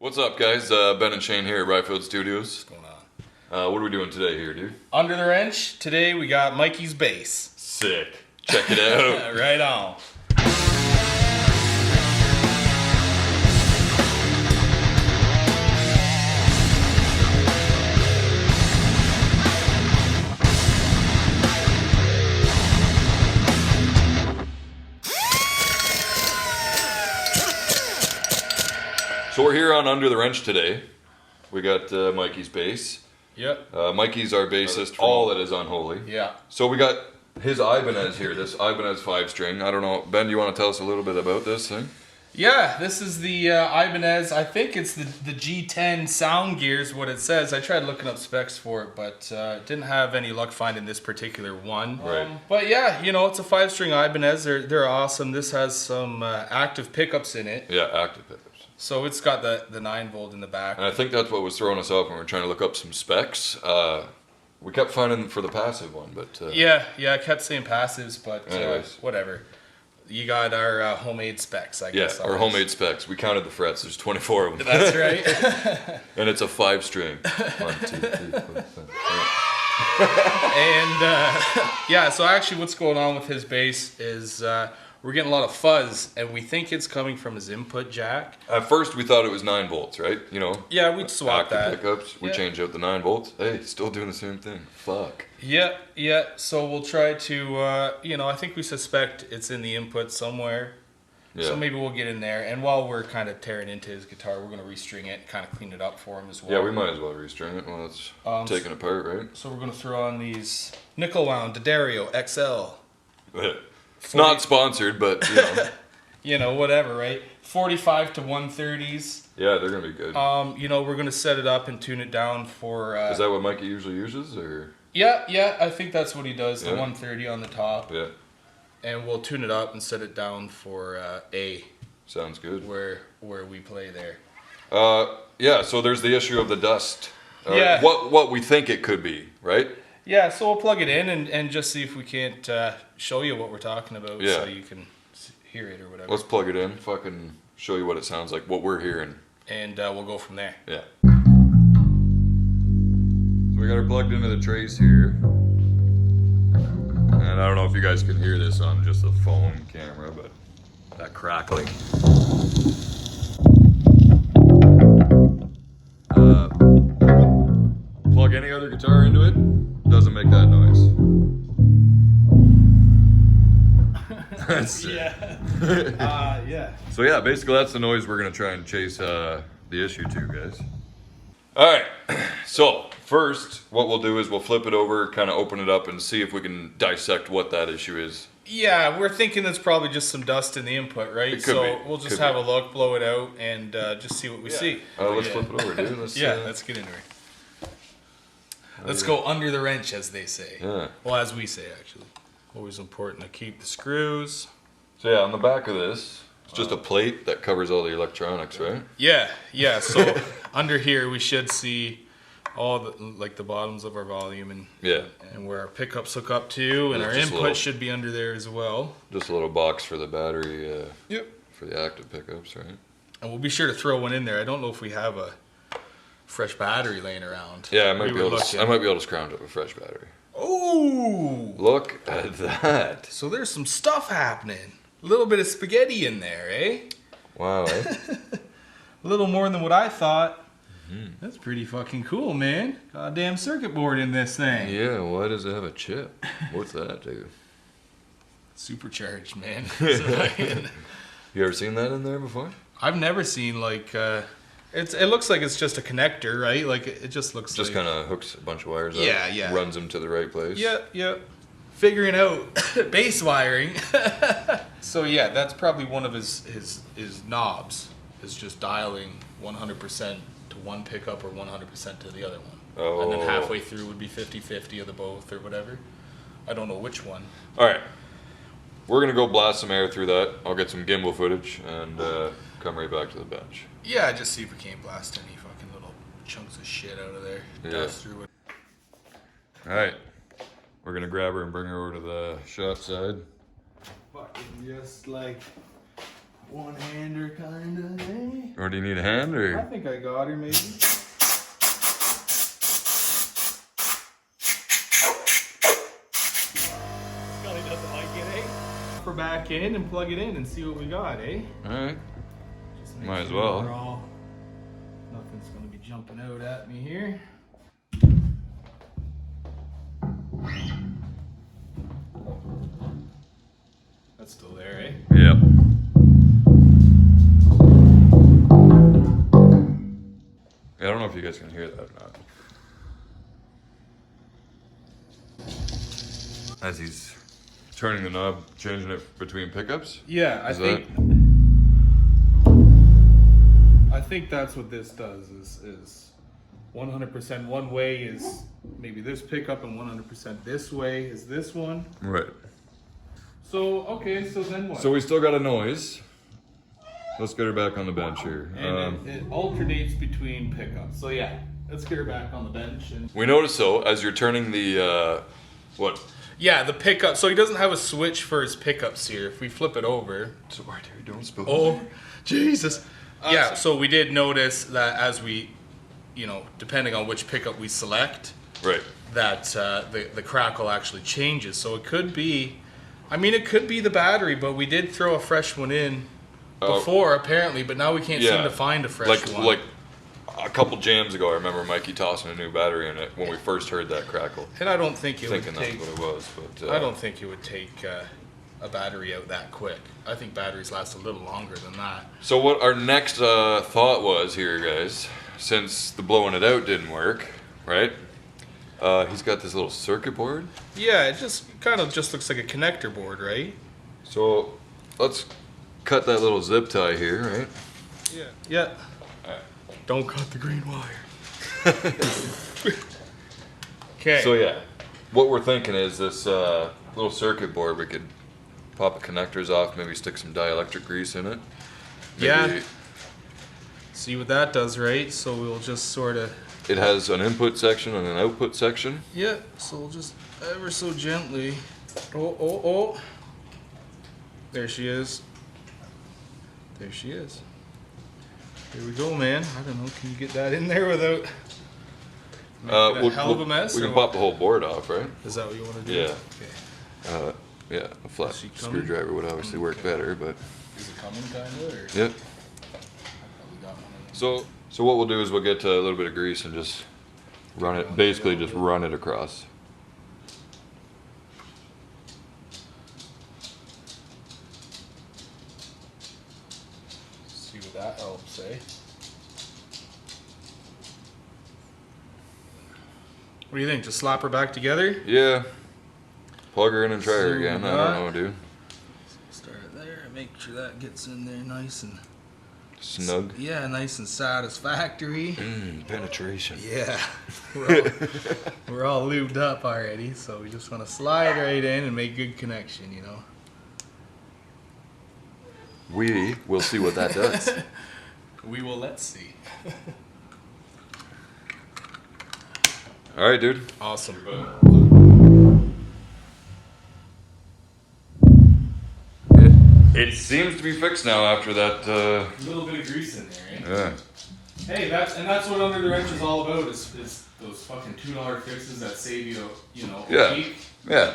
What's up, guys? Ben and Shane here at Ryfield Studios. What's going on? What are we doing today here, dude? Under the wrench, today we got Mikey's bass. Sick. Check it out. Right on. So we're here on Under the Wrench today. We got Mikey's bass. Yep. Mikey's our bassist for All That Is Unholy. Yeah. So we got his Ibanez here, this Ibanez 5-string. I don't know, Ben, do you want to tell us a little bit about this thing? Yeah, this is the Ibanez. I think it's the G10 sound gear is what it says. I tried looking up specs for it, but didn't have any luck finding this particular one. Right. But yeah, you know, it's a 5-string Ibanez. They're awesome. This has some active pickups in it. Yeah, active pickups. So it's got the 9-volt in the back. And I think that's what was throwing us off when we were trying to look up some specs. We kept finding for the passive one, but... Yeah, I kept saying passives, but anyways. whatever. You got our homemade specs, I guess. Yeah, our homemade specs. We counted the frets. There's 24 of them. That's right. And it's a 5-string. 1, 2, 3, 4, 5. And yeah, so actually what's going on with his bass is we're getting a lot of fuzz, and we think it's coming from his input jack. At first, we thought it was 9 volts, right? You know? Yeah, we'd swap active that. pickups. We change out the 9 volts. Hey, still doing the same thing. Fuck. Yeah. So we'll try to, you know, I think we suspect it's in the input somewhere. Yeah. So maybe we'll get in there. And while we're kind of tearing into his guitar, we're going to restring it and kind of clean it up for him as well. Yeah, we might as well restring it while it's taken apart, right? So we're going to throw on these nickel wound D'Addario XL. It's not sponsored, but, you know. You know, whatever, right? 45 to 130s. Yeah, they're going to be good. You know, we're going to set it up and tune it down for... Is that what Mikey usually uses, or...? Yeah, I think that's what he does, the Yeah. 130 on the top. Yeah. And we'll tune it up and set it down for A. Sounds good. Where we play there. Yeah, so there's the issue of the dust. Yeah. What we think it could be, right? Yeah, so we'll plug it in and just see if we can't show you what we're talking about so you can hear it or whatever. Let's plug it in, fucking show you what it sounds like, what we're hearing. And we'll go from there. Yeah. So we got her plugged into the trace here. And I don't know if you guys can hear this on just the phone camera, but that crackling. Plug any other guitar into it, doesn't make that noise. That's it. Yeah. So yeah, basically that's the noise we're gonna try and chase the issue to, guys. All right, so first what we'll do is we'll flip it over, kind of open it up and see if we can dissect what that issue is. Yeah, we're thinking it's probably just some dust in the input, right? It could be. We'll just Could have be. a look, blow it out, and just see what we see. Let's flip it over, dude. Let's, Let's get into it. Let's go under the wrench, as they say. Yeah. Well, as we say, actually. Always important to keep the screws. So yeah, on the back of this, it's just a plate that covers all the electronics, right? Yeah. So under here we should see all the bottoms of our volume and where our pickups hook up to, and our input should be under there as well. Just a little box for the battery. Yep. For the active pickups, right? And we'll be sure to throw one in there. I don't know if we have a fresh battery laying around. Yeah, I might be able to scrounge up a fresh battery. Oh! Look at that. So there's some stuff happening. A little bit of spaghetti in there, eh? Wow, eh? A little more than what I thought. Mm-hmm. That's pretty fucking cool, man. Goddamn circuit board in this thing. Yeah, why does it have a chip? What's that, dude? Supercharged, man. You ever seen that in there before? I've never seen it looks like it's just a connector, right? Like it just looks just kind of hooks a bunch of wires up. Yeah. Runs them to the right place. Yeah. Figuring out base wiring. So yeah, that's probably one of his knobs, is just dialing 100% to one pickup or 100% to the other one. Oh. And then halfway through would be 50-50 of the both or whatever. I don't know which one. All right. We're going to go blast some air through that. I'll get some gimbal footage and come right back to the bench. Yeah, just see if we can't blast any fucking little chunks of shit out of there. Yeah. Dust through it. All right. We're going to grab her and bring her over to the shop side. Fucking just like one-hander kind of, eh? Or do you need a hand, I or? think I got her, maybe. Scully doesn't like it, eh? We're back in and plug it in and see what we got, eh? Alright. Just make Might as sure well. we're all- nothing's gonna be jumping out at me here. That's still there, eh? Yep. Yeah, I don't know if you guys can hear that or not. As he's turning the knob, changing it between pickups. Yeah, Is that- I think that's what this does is 100% one way is maybe this pickup and 100% this way is this one. Right. So, okay, so then what? So we still got a noise. Let's get her back on the bench here. And it alternates between pickups. So yeah, let's get her back on the bench. And We notice though, as you're turning the, what? yeah, the pickup. So he doesn't have a switch for his pickups here. If we flip it over. So right here, don't spill. Oh, Jesus. Yeah, so we did notice that as we, depending on which pickup we select, Right. that the crackle actually changes. So it could be, it could be the battery, but we did throw a fresh one in before apparently, but now we can't seem to find a fresh one. Like a couple jams ago, I remember Mikey tossing a new battery in it when we first heard that crackle. And I don't think it would Thinking take. that's what it was, but I don't think it would take a battery out that quick. I think batteries last a little longer than that. So what our next thought was here, guys, since the blowing it out didn't work, right? He's got this little circuit board. Yeah, it just kind of just looks like a connector board, right? So let's cut that little zip tie here, right? Yeah. Yeah. Don't cut the green wire. Okay. So yeah, what we're thinking is this little circuit board, we could pop the connectors off, maybe stick some dielectric grease in it. Maybe Yeah. See what that does, right? So we'll just sort of. It has an input section and an output section. Yeah. So we'll just ever so gently. Oh. There she is. There she is. Here we go, man. I don't know. Can you get that in there without making a hell of a mess? We can or pop the whole board off, right? Is that what you want to do? Yeah. Okay. Yeah, a flat Is she coming? screwdriver would obviously work better, but Is it coming, kind of? Or? yep. We got one in there. So what we'll do is we'll get a little bit of grease and just run it, basically just run it across. See what that helps, eh? What do you think? Just slap her back together? Yeah. Plug her in and try her See again. what I we don't got? know, dude. Start it there. Make sure that gets in there nice and Snug. yeah, nice and satisfactory. Penetration. Yeah, we're all lubed up already, so we just want to slide right in and make good connection, We will see what that does. We will. Let's see. All right, dude. Awesome. It seems to be fixed now after that. A little bit of grease in there, eh? Yeah. Hey, that's what Under the Wrench is all about. Is those fucking $2 fixes that save you, a Yeah. week. Yeah.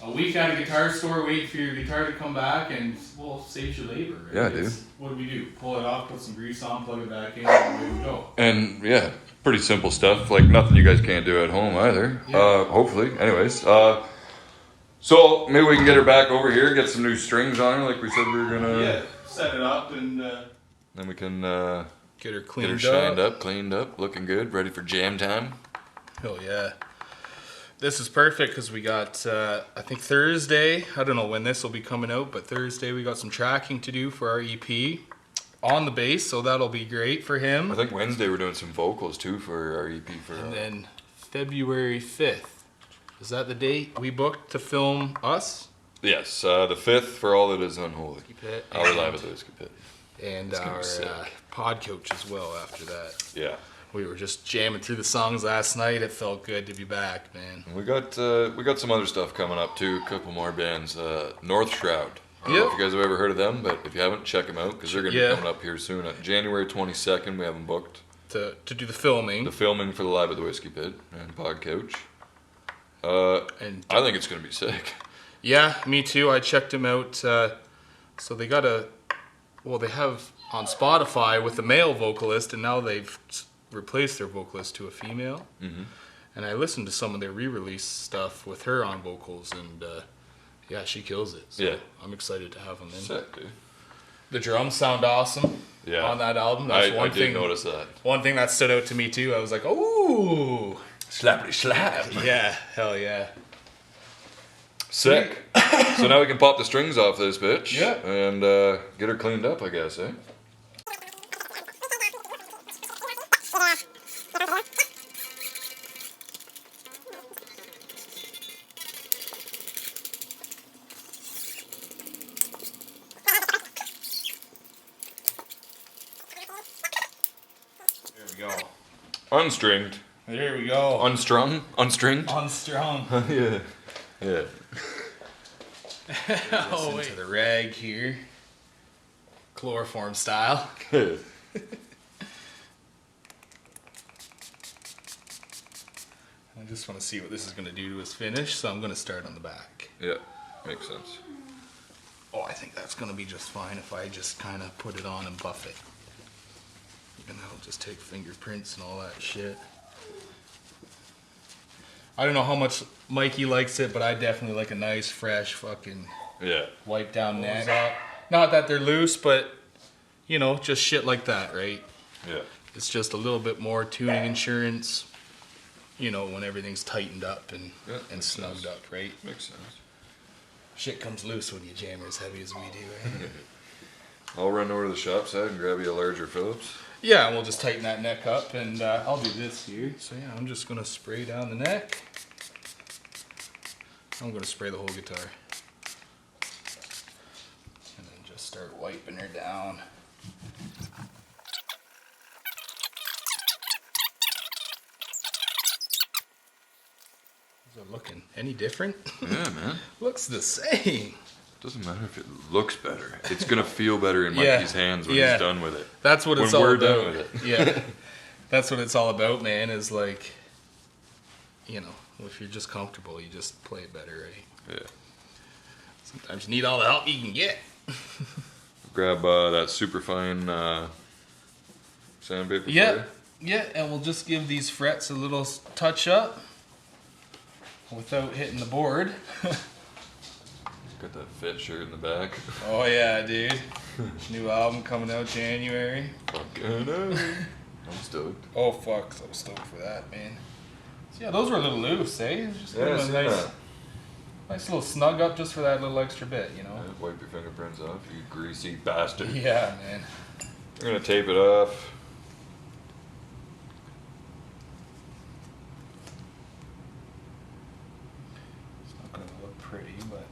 A week at a guitar store, wait for your guitar to come back, and well, saves you labor. Right? Yeah, dude. What do? Pull it off, put some grease on, plug it back in, and away we go. And yeah, pretty simple stuff. Like nothing you guys can't do at home either. Yeah. Hopefully. Anyways. So maybe we can get her back over here, get some new strings on her, like we said we were gonna. Yeah, set it up and Then we can get her get cleaned her shined up, cleaned up, looking good, ready for jam time. Hell yeah. This is perfect because we got, I think Thursday, I don't know when this will be coming out, but Thursday we got some tracking to do for our EP on the bass, so that'll be great for him. I think Wednesday we're doing some vocals too for our EP for. And then February 5th, is that the date we booked to film us? Yes, the 5th for All That Is Unholy. Pit, Our live at the Whiskey Pit. and gonna be our sick. pod coach as well after that. Yeah. We were just jamming through the songs last night. It felt good to be back, man. And we got some other stuff coming up too. A couple more bands. North Shroud. I don't know if you guys have ever heard of them, but if you haven't, check them out because they're going to be coming up here soon. January 22nd, we have them booked. To do the filming. The filming for the Live at the Whiskey Pit and Pod Couch. And I think it's going to be sick. Yeah, me too. I checked them out. So they got they have on Spotify with the male vocalist, and now they've replaced their vocalist to a female. Mm-hmm. And I listened to some of their re-release stuff with her on vocals, and yeah, she kills it. So I'm excited to have them in. Sick, dude. The drums sound awesome on that album. That's I did notice that. One thing that stood out to me too. I was like, ooh. Slappity slap. Yeah, hell yeah. Sick. So now we can pop the strings off this bitch. Yeah. And get her cleaned up, I guess, eh? There we go. Unstringed. There we go. Unstrung? Unstringed? Unstrung. Yeah. Yeah. Oh, into the rag here. Chloroform style. I just want to see what this is going to do to his finish, so I'm going to start on the back. Yeah, makes sense. Oh, I think that's going to be just fine if I just kind of put it on and buff it. And that'll just take fingerprints and all that shit. I don't know how much Mikey likes it, but I definitely like a nice, fresh, fucking wipe down neck. Not that they're loose, but, you know, just shit like that, right? Yeah. It's just a little bit more tuning insurance, you know, when everything's tightened up and snugged up, right? Makes sense. Shit comes loose when you jam as heavy as we do, right? I'll run over to the shop side and grab you a larger Phillips. Yeah, and we'll just tighten that neck up, and I'll do this here. So yeah, I'm just gonna spray down the neck. I'm gonna spray the whole guitar. And then just start wiping her down. Is it looking any different? Yeah, man. Looks the same. Doesn't matter if it looks better. It's gonna feel better in Mikey's hands when he's done with it. That's what it's when all we're about. Done with it. Yeah. That's what it's all about, man, is like, you know, if you're just comfortable, you just play it better, right? Yeah. Sometimes you need all the help you can get. Grab that super fine sandpaper for you. Yeah, and we'll just give these frets a little touch up without hitting the board. Got that fit shirt in the back. Oh yeah, dude. New album coming out January. Fucking I'm stoked. Oh fuck, so stoked for that, man. So yeah, those were a little loose, eh? Just Yeah, nice little snug up just for that little extra bit, you know? Yeah, wipe your fingerprints off, you greasy bastard. Yeah, man. We're gonna tape it off. It's not gonna look pretty, but...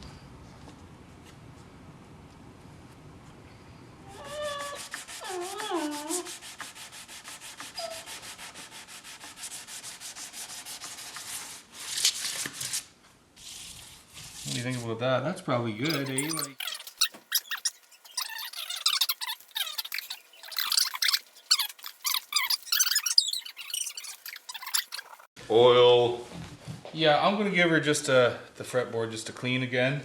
What do you think about that? That's probably good, eh? Like... Oil. Yeah, I'm gonna give her just the fretboard just to clean again.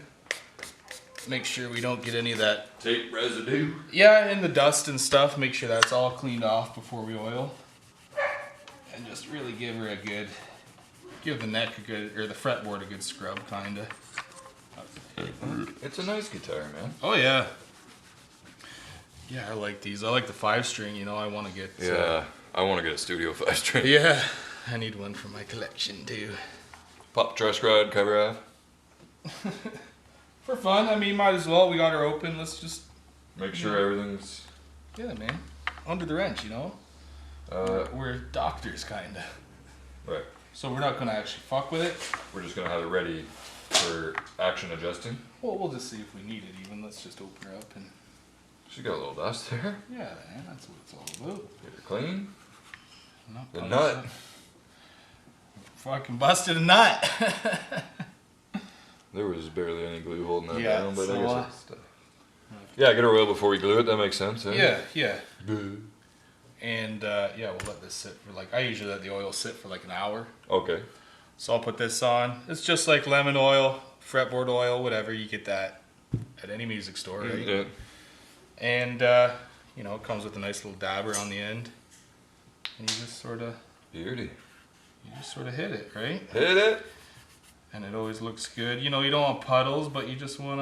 Make sure we don't get any of that Tape residue. Yeah, and the dust and stuff. Make sure that's all cleaned off before we oil. And just really give her give the neck a good, or the fretboard a good scrub, kinda. It's a nice guitar, man. Oh yeah. Yeah, I like these. I like the 5-string, you know, I want to get... Yeah, I want to get a Studio 5-string. Yeah, I need one for my collection too. Pop truss rod cover off. For fun, I mean, might as well. We got her open. Let's just... Make sure everything's... Yeah, man. Under the wrench, you know? We're doctors, kinda. Right. So we're not gonna actually fuck with it. We're just going to have it ready for action adjusting. Well, we'll just see if we need it even. Let's just open her up and... She got a little dust there. Yeah, man, that's what it's all about. Get her clean. Not The busted. nut. Fucking busted a nut. There was barely any glue holding that Yeah, down, but so, I guess it's stuff. Yeah, get her oil before we glue it. That makes sense. Yeah. And yeah, we'll let this sit for I usually let the oil sit for like an hour. Okay. So I'll put this on. It's just like lemon oil, fretboard oil, whatever. You get that at any music store, right? Yeah. And, it comes with a nice little dabber on the end. And you just sort of... Beauty. You just sort of hit it, right? Hit it. And it always looks good. You don't want puddles, but you just want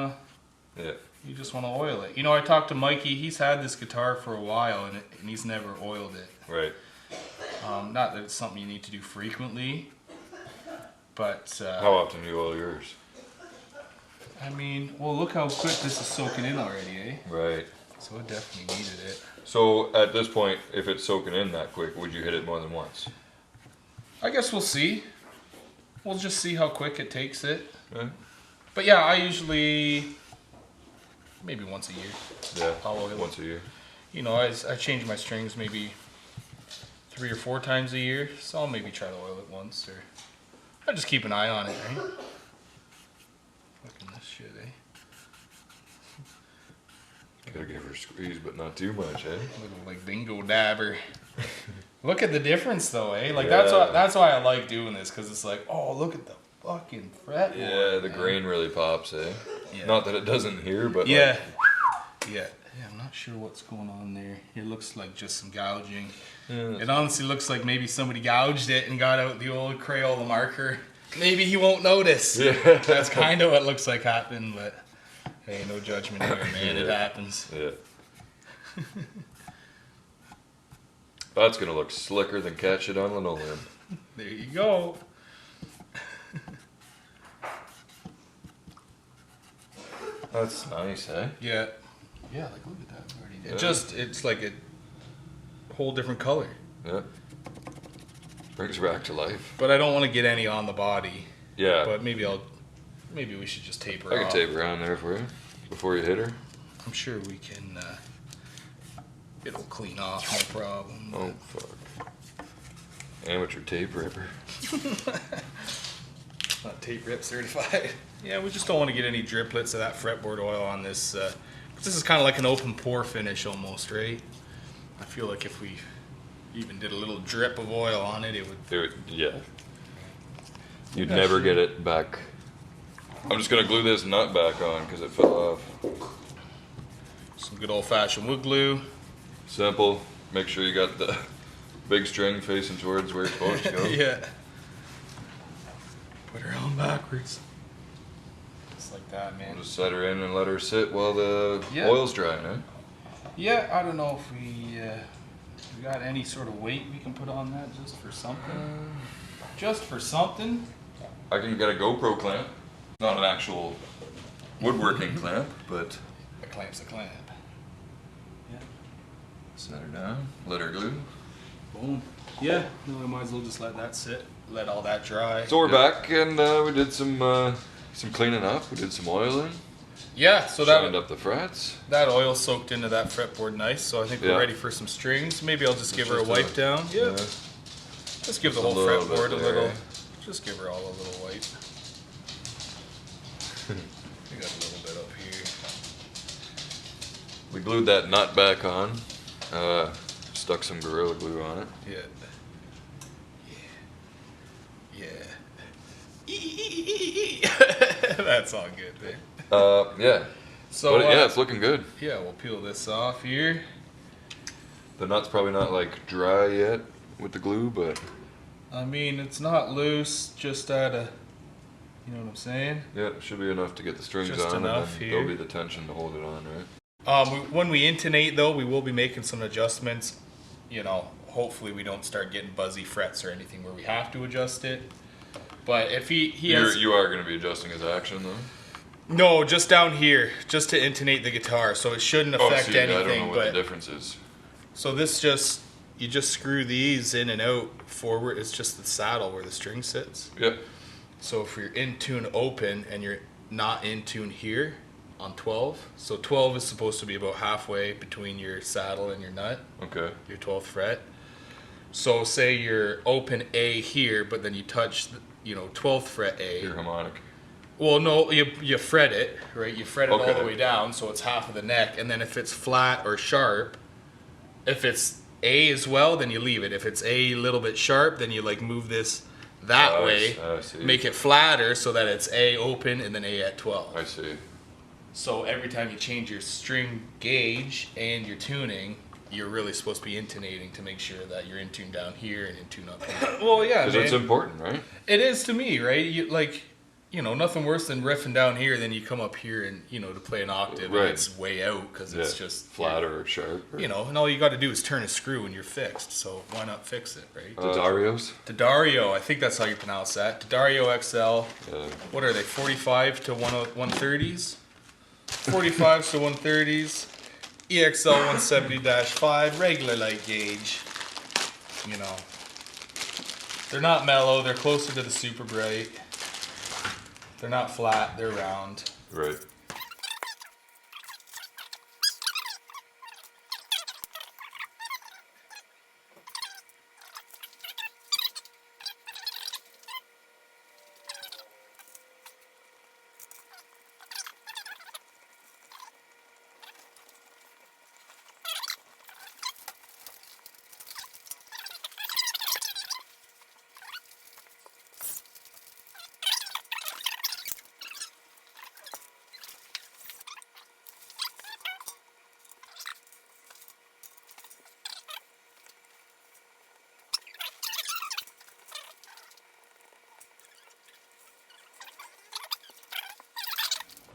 to... Yeah. You just want to oil it. I talked to Mikey. He's had this guitar for a while, and he's never oiled it. Right. Not that it's something you need to do frequently, but... How often do you oil yours? Well, look how quick this is soaking in already, eh? Right. So it definitely needed it. So at this point, if it's soaking in that quick, would you hit it more than once? I guess we'll see. We'll just see how quick it takes it. Yeah. But yeah, I usually... maybe once a year. Yeah, I'll oil once a year. I change my strings maybe 3 or 4 times a year, so I'll maybe try to oil it once, or I'll just keep an eye on it, right? Look at this shit, eh? Gotta give her a squeeze, but not too much, eh? Little bingo dabber. Look at the difference, though, eh? Yeah. That's why I like doing this, because it's like, oh, look at the fucking fretboard. Yeah, the grain really pops, eh? Yeah. Not that it doesn't here, but Yeah. Yeah, I'm not sure what's going on there. It looks like just some gouging. It honestly looks like maybe somebody gouged it and got out the old Crayola marker. Maybe he won't notice. Yeah. That's kind of what looks like happened, but hey, no judgment here, man. It happens. Yeah. That's gonna look slicker than cat shit on linoleum. There you go. That's nice, eh? Yeah. Yeah, look at that already. Yeah. It's like a whole different color. Yeah. Brings her back to life. But I don't want to get any on the body. Yeah. But maybe we should just tape her I can off. tape her on there for you before you hit her. I'm sure we can, it'll clean off, no problem. Oh, fuck. Amateur tape ripper. Not tape rip certified. Yeah, we just don't want to get any driplets of that fretboard oil on this. 'Cause this is kind of like an open pore finish almost, right? I feel like if we even did a little drip of oil on it, it would... Yeah. You'd never get it back. I'm just gonna glue this nut back on because it fell off. Some good old-fashioned wood glue. Simple. Make sure you got the big string facing towards where it's supposed to go. Yeah. Put her on backwards. Just like that, man. We'll just set her in and let her sit while the Yeah. oil's drying, eh? Yeah, I don't know if we got any sort of weight we can put on that just for something. Just for something. I can get a GoPro clamp. Not an actual woodworking clamp, but A clamp's a clamp. Yeah. set her down, let her glue. Boom. Yeah. No, I might as well just let that sit. Let all that dry. So we're back and we did some cleaning up. We did some oiling. Yeah, so Shined up the frets. that oil soaked into that fretboard nice, so I think we're ready for some strings. Maybe I'll just give her a wipe down. Yeah. Just give the whole little fretboard bit a there. little. Just give her all a little wipe. We got a little bit up here. We glued that nut back on. Stuck some Gorilla Glue on it. Yeah. Yeah. That's all good, man. Yeah. So But yeah, it's looking good. yeah, we'll peel this off here. The nut's probably not like dry yet with the glue, but I mean, it's not loose, just at a, you know what I'm saying? yeah, it should be enough to get the strings Just on, enough and then here. there'll be the tension to hold it on, right? When we intonate though, we will be making some adjustments. Hopefully we don't start getting buzzy frets or anything where we have to adjust it. But if he has... You are going to be adjusting his action, though? No, just down here, just to intonate the guitar, so it shouldn't affect I anything. don't know what but the difference is. so this you just screw these in and out forward. It's just the saddle where the string sits. Yep. So if you're in tune open and you're not in tune here on 12, so 12 is supposed to be about halfway between your saddle and your nut, Okay. your 12th fret. So say you're open A here, but then you touch, 12th fret A. Your harmonic. Well, no, you fret it, right? You fret it all Okay. the way down, so it's half of the neck. And then if it's flat or sharp, if it's A as well, then you leave it. If it's A little bit sharp, then you like move this that way, I see. make it flatter so that it's A open and then A at 12. I see. So every time you change your string gauge and your tuning, you're really supposed to be intonating to make sure that you're in tune down here and in tune up here. Well, yeah, Because man. it's important, right? It is to me, right? Nothing worse than riffing down here, then you come up here and, to play an octave Right. and it's way out because it's just flat or sharp. Or... and all you got to do is turn a screw and you're fixed. So why not fix it, right? Darios? D'Addario, I think that's how you pronounce that. D'Addario XL. Yeah. What are they? 45 to 130s? 45s to 130s. EXL 170-5, regular light gauge. They're not mellow, they're closer to the super bright. They're not flat, they're round. Right.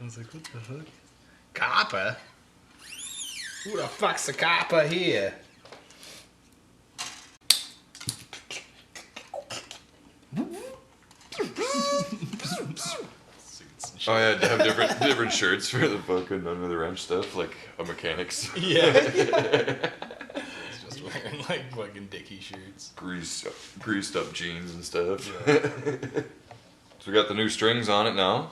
I was like, what the fuck? Copper? Who the fuck's a copper here? Oh yeah, to have different shirts for the fucking under the wrench stuff, like a mechanic's. Yeah. It's just wearing like fucking dicky shirts. Greased up jeans and stuff. Yeah. So we got the new strings on it now.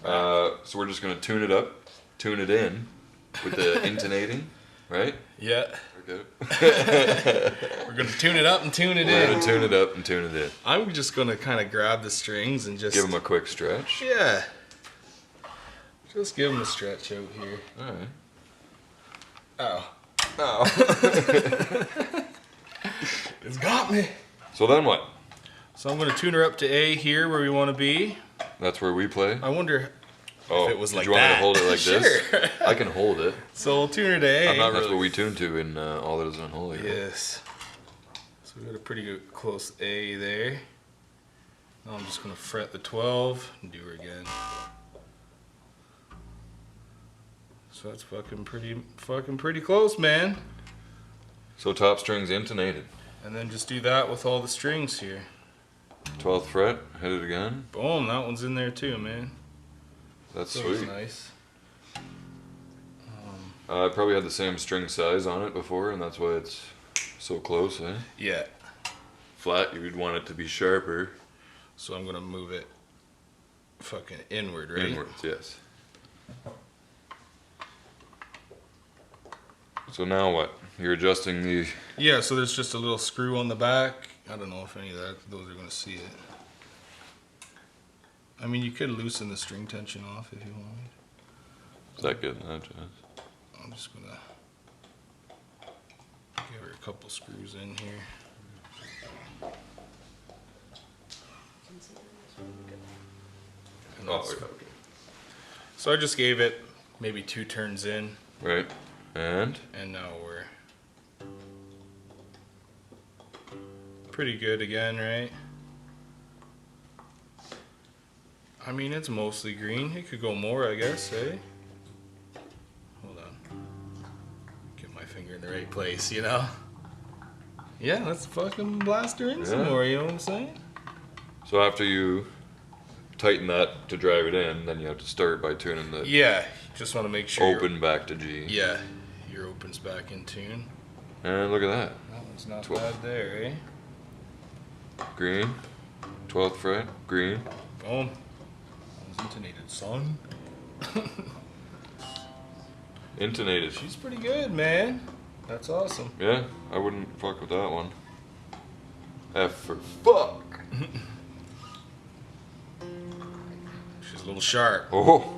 So we're just gonna tune it up, tune it in with the intonating, right? Yeah. Okay. We're gonna tune it up and tune it We're in. gonna tune it up and tune it in. I'm just gonna kind of grab the strings and just Give them a quick stretch. Yeah. Just give them a stretch out here. All right. Oh. It's got me. So then what? So I'm gonna tune her up to A here where we want to be. That's where we play. I wonder Oh, if it was like you want me that. to hold it like Sure. this? I can hold it. So we'll tune her to A. I'm not That's what we tune to in All That Is Unholy. Yes. So we got a pretty good close A there. Now I'm just gonna fret the 12 and do her again. So that's fucking pretty close, man. So top string's intonated. And then just do that with all the strings here. 12th fret, hit it again. Boom, that one's in there too, man. That's That was sweet. nice. I probably had the same string size on it before, and that's why it's so close, eh? Yeah. Flat, you'd want it to be sharper. So I'm gonna move it fucking inward, right? Inwards, yes. So now what? You're adjusting the... Yeah, so there's just a little screw on the back. I don't know if any of those are gonna see it. I mean, you could loosen the string tension off if you want. Is that good enough, Jess? I'm just gonna give her a couple screws in here. And Oh, that's- yeah, okay. So I just gave it maybe 2 turns in, Right. And? and now we're pretty good again, right? I mean, it's mostly green. It could go more, I guess, eh? Hold on. Get my finger in the right place, you know? Yeah, let's fucking blast her in some Yeah. more, you know what I'm saying? So after you tighten that to drive it in, then you have to start by tuning the Yeah, just want to make sure. open back to G. Yeah, your open's back in tune. And look at that. That one's not 12. bad there, eh? Green. 12th fret. Green. Boom. That was intonated, son. Intonated. She's pretty good, man. That's awesome. Yeah, I wouldn't fuck with that one. F for fuck. She's little sharp. Oh,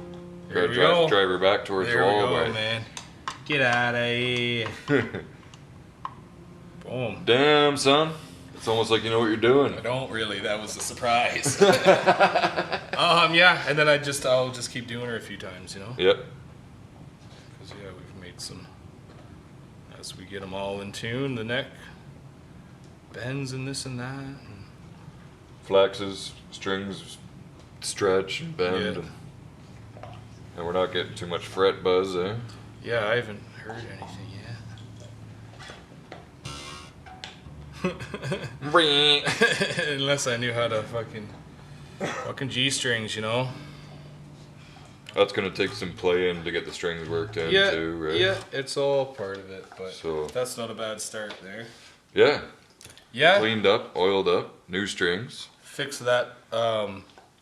There gotta we go. drive her back towards There the we wall. go, man. Get out of here. Boom. Damn, son. It's almost like you know what you're doing. I don't really. That was a surprise. Yeah, and then I'll just keep doing her a few times, you know. Yep. Because yeah, we've made some. As we get them all in tune, the neck bends and this and that. And Flaxes, strings, stretch and bend, Yeah. and we're not getting too much fret buzz, eh? yeah, I haven't heard anything yet. Unless I knew how to fucking G strings, you know. That's gonna take some playing to get the strings worked in Yeah, too, right? yeah, it's all part of it, but So- that's not a bad start there. Yeah. Yeah, Cleaned up, oiled up, new strings, fix that.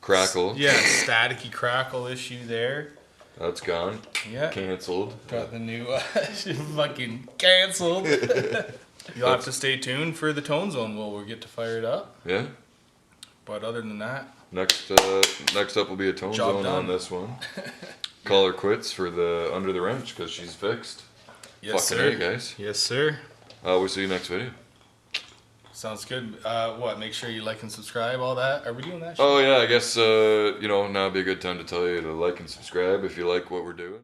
crackle. Yeah, staticky crackle issue there. That's gone. Yeah, Cancelled. got the new fucking canceled. You'll have to stay tuned for the tone zone while we get to fire it up. Yeah. But other than that, Next up will be a tone Job zone done. on this one. Call her quits for the under the wrench because she's fixed. yes, Fucking sir. A, guys. Yes, sir. We'll see you next video. Sounds good. What? Make sure you like and subscribe. All that. Are we doing that? Oh yeah, I guess now would be a good time to tell you to like and subscribe if you like what we're doing.